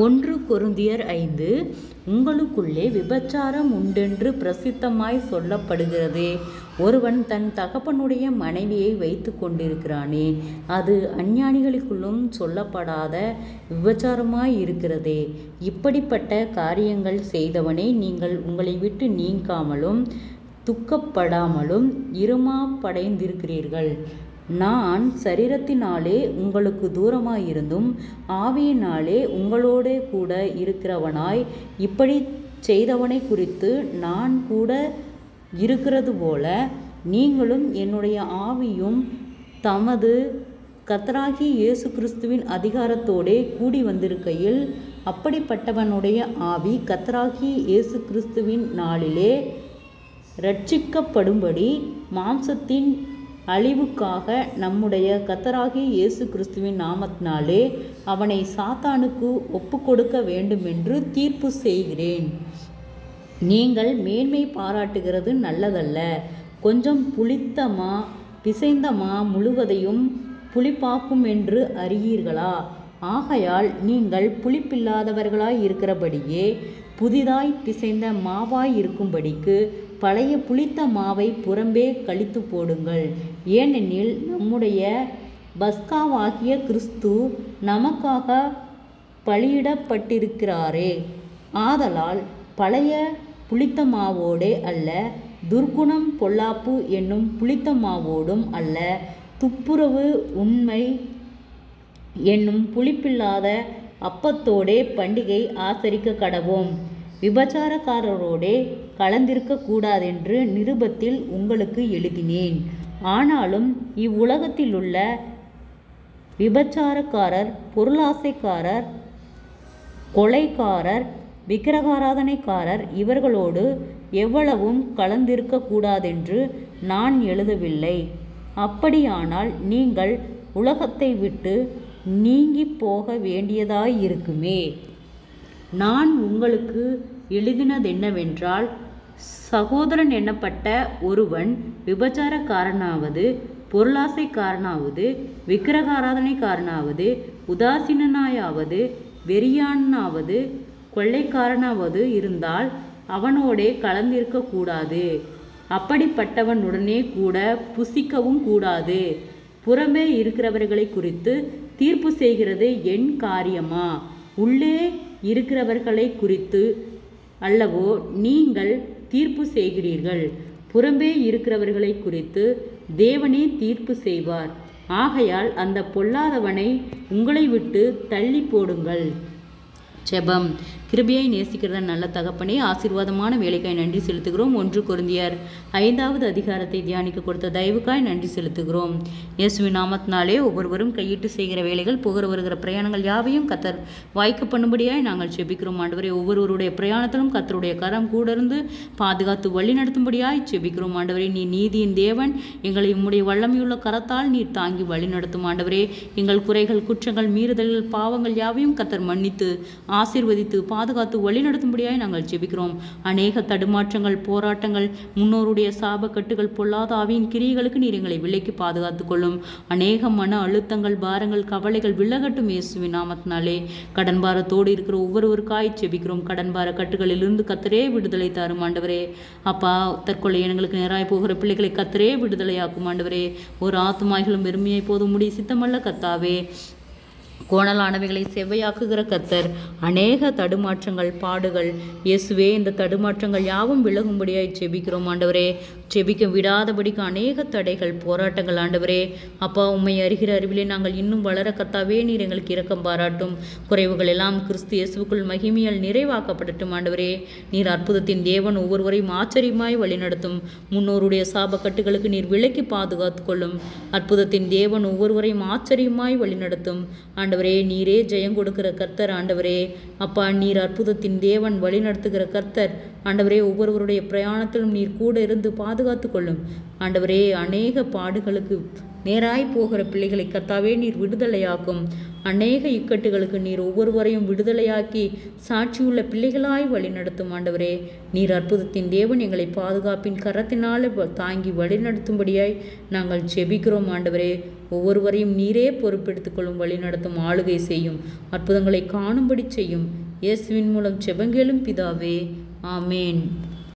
1 கொரிந்தியர் 5. உங்களுக்குள்ளே விபச்சாரம் உண்டென்று பிரசித்தமாய் சொல்லப்படுகிறதே. ஒருவன் தன் தகப்பனுடைய மனைவியை வைத்து கொண்டிருக்கிறானே, அது அஞ்ஞானிகளுக்குள்ளும் சொல்லப்படாத விபச்சாரமாய் இருக்கிறதே. இப்படிப்பட்ட காரியங்கள் செய்தவனை நீங்கள் உங்களை விட்டு நீங்காமலும் துக்கப்படாமலும் இருமாப்படைந்திருக்கிறீர்கள். நான் சரீரத்தினாலே உங்களுக்கு தூரமாயிருந்தும் ஆவியினாலே உங்களோடே கூட இருக்கிறவனாய் இப்படி செய்தவனை குறித்து நான் கூட இருக்கிறது போல நீங்களும் என்னுடைய ஆவியும் தமது கர்த்தராகிய இயேசு கிறிஸ்துவின் அதிகாரத்தோடே கூடி வந்திருக்கையில், அப்படிப்பட்டவனுடைய ஆவி கர்த்தராகிய இயேசு கிறிஸ்துவின் நாளிலே இரட்சிக்கப்படும்படி மாம்சத்தின் அழிவுக்காக நம்முடைய கர்த்தராகிய இயேசு கிறிஸ்துவின் நாமத்தினாலே அவனை சாத்தானுக்கு ஒப்புக்கொடுக்க வேண்டுமென்று தீர்ப்பு செய்கிறேன். நீங்கள் மேன்மை பாராட்டுகிறது நல்லதல்ல. கொஞ்சம் புளித்தமா பிசைந்தமா முழுவதையும் புளிப்பாக்கும் என்று அறியீர்களா? ஆகையால் நீங்கள் புளிப்பில்லாதவர்களாய் இருக்கிறபடியே புதிதாய் பிசைந்த மாவாய் இருக்கும்படிக்கு பழைய புளித்த மாவை புறம்பே கழித்து போடுங்கள். ஏனெனில் நம்முடைய பஸ்காவாகிய கிறிஸ்து நமக்காக பலியிடப்பட்டிருக்கிறாரே. ஆதலால் பழைய புளித்த மாவோடே அல்ல, துர்க்குணம் பொல்லாப்பு என்னும் புளித்த மாவோடும் அல்ல, துப்புரவு உண்மை என்னும் புளிப்பில்லாத அப்பத்தோடே பண்டிகை ஆசரிக்க கடவோம். விபச்சாரக்காரரோடே கலந்திருக்க கூடாதென்று நிருபத்தில் உங்களுக்கு எழுதினேன். ஆனாலும் இவ்வுலகத்திலுள்ள விபச்சாரக்காரர், பொருளாசைக்காரர், கொலைக்காரர், விக்கிரகாராதனைக்காரர் இவர்களோடு எவ்வளவும் கலந்திருக்க கூடாதென்று நான் எழுதவில்லை. அப்படியானால் நீங்கள் உலகத்தை விட்டு நீங்கி போக வேண்டியதாயிருக்குமே. நான் உங்களுக்கு எழுதினதென்னவென்றால், சகோதரன் எண்ணப்பட்ட ஒருவன் விபச்சாரக்காரனாவது, பொருளாசைக்காரனாவது, விக்கிரகாராதனைக்காரனாவது, உதாசீனாயாவது, வெறியானாவது, கொள்ளைக்காரனாவது இருந்தால் அவனோடே கலந்திருக்க கூடாது. அப்படிப்பட்டவனுடனே கூட புசிக்கவும் கூடாது. புறமே இருக்கிறவர்களை குறித்து தீர்ப்பு செய்கிறது என் காரியமா? உள்ளே இருக்கிறவர்களை குறித்து அல்லவோ நீங்கள் தீர்ப்பு செய்கிறீர்கள். புறம்பே இருக்கிறவர்களை குறித்து தேவனே தீர்ப்பு செய்வார். ஆகையால் அந்த பொல்லாதவனை உங்களை விட்டு தள்ளி போடுங்கள். ஜெபம். கிருபையை நேசிக்கிறத நல்ல தகப்பனே, ஆசீர்வாதமான வேலைக்காய் நன்றி செலுத்துகிறோம். 1 கொரிந்தியர் 5வது அதிகாரத்தை தியானிக்க கொடுத்த தயவுக்காய் நன்றி செலுத்துகிறோம். இயேசுவின் நாமத்தினாலே ஒவ்வொருவரும் கையிட்டு செய்கிற வேலைகள், போகிற வருகிற பிரயாணங்கள் யாவையும் கர்த்தர் வாய்க்க பண்ணும்படியாய் நாங்கள் செபிக்கிறோம். ஆண்டவரே, ஒவ்வொருவருடைய பிரயாணத்திலும் கர்த்தருடைய கரம் கூட இருந்து பாதுகாத்து வழி நடத்தும்படியாய் செபிக்கிறோம். ஆண்டவரே, நீ நீதியின் தேவன். எங்களை உம்முடைய வல்லமையுள்ள கரத்தால் நீர் தாங்கி வழி நடத்தும். ஆண்டவரே, எங்கள் குறைகள், குற்றங்கள், மீறுதல்கள், பாவங்கள் யாவையும் கர்த்தர் மன்னித்து ஆசீர்வதித்து பாதுகாத்து வழி நடத்தும்படியாய் நாங்கள் ஜெபிக்கிறோம். அநேக தடுமாற்றங்கள், போராட்டங்கள், முன்னோருடைய சாபக்கட்டுகள், பொல்லாத ஆவியின் கிரியைகளுக்கு நீர் எங்களை விலைக்கு பாதுகாத்து கொள்ளும். அநேக மன அழுத்தங்கள், பாரங்கள், கவலைகள் விலகட்டும் இயேசுவின் நாமத்தினாலே. கடன் பாரத்தோடு இருக்கிற ஒவ்வொருவருக்காய் ஜெபிக்கிறோம். கடன் பார கட்டுகளிலிருந்து கர்த்தரே விடுதலை தாரும் ஆண்டவரே. அப்பா, தற்கொலை எண்ணங்களுக்கு நேராய் போகிற பிள்ளைகளை கர்த்தரே விடுதலையாக்கும் ஆண்டவரே. ஒரு ஆத்துமாய்களும் வெறுமையை போதும் முடி சித்தமல்ல கர்த்தாவே. கோணலானவைகளை செவ்வையாக்குகிற கர்த்தர். அநேக தடுமாற்றங்கள், பாடுகள் இயேசுவே, இந்த தடுமாற்றங்கள் யாவும் விலகும்படியாய் செபிக்கிறோம் ஆண்டவரே. செபிக்க விடாதபடிக்கு அநேக தடைகள், போராட்டங்கள் ஆண்டவரே. அப்பா, உம்மை அறிகிற அறிவிலே நாங்கள் இன்னும் வளர கர்த்தாவே நீர் எங்களுக்கு இரக்கம் பாராட்டும். குறைவுகள் எல்லாம் கிறிஸ்து இயேசுவுக்குள் மகிமையால் நிறைவாக்கப்படட்டும் ஆண்டவரே. நீர் அற்புதத்தின் தேவன், ஒவ்வொருவரையும் ஆச்சரியமாய் வழிநடத்தும். முன்னோருடைய சாபக்கட்டுகளுக்கு நீர் விலக்கி பாதுகாத்து கொள்ளும். அற்புதத்தின் தேவன் ஒவ்வொருவரையும் ஆச்சரியமாய் வழிநடத்தும் ஆண்டவரே. நீரே ஜெயம் கொடுக்கிற கர்த்தர் ஆண்டவரே. அப்பா, நீர் அற்புதத்தின் தேவன், வழி நடத்துகிற கர்த்தர் ஆண்டவரே. ஒவ்வொருவருடைய பிரயாணத்திலும் நீர் கூட இருந்து பாதுகாத்து கொள்ளும் ஆண்டவரே. அநேக பாடுகளுக்கு நேராய் போகிற பிள்ளைகளை கர்த்தாவே நீர் விடுதலையாக்கும். அநேக இக்கட்டுகளுக்கு நீர் ஒவ்வொருவரையும் விடுதலையாக்கி சாட்சியுள்ள பிள்ளைகளாய் வழி நடத்தும் ஆண்டவரே. நீர் அற்புதத்தின் தேவன், எங்களை பாதுகாப்பின் கரத்தினால் தாங்கி வழி நடத்தும்படியாய் நாங்கள் ஜெபிக்கிறோம் ஆண்டவரே. ஒவ்வொருவரையும் நீரே பொறுப்பெடுத்துக் கொள்ளும், வழிநடத்தும், ஆளுகை செய்யும், அற்புதங்களை காணும்படி செய்யும். இயேசுவின் மூலம் செபங்கேளும் பிதாவே, ஆமேன்.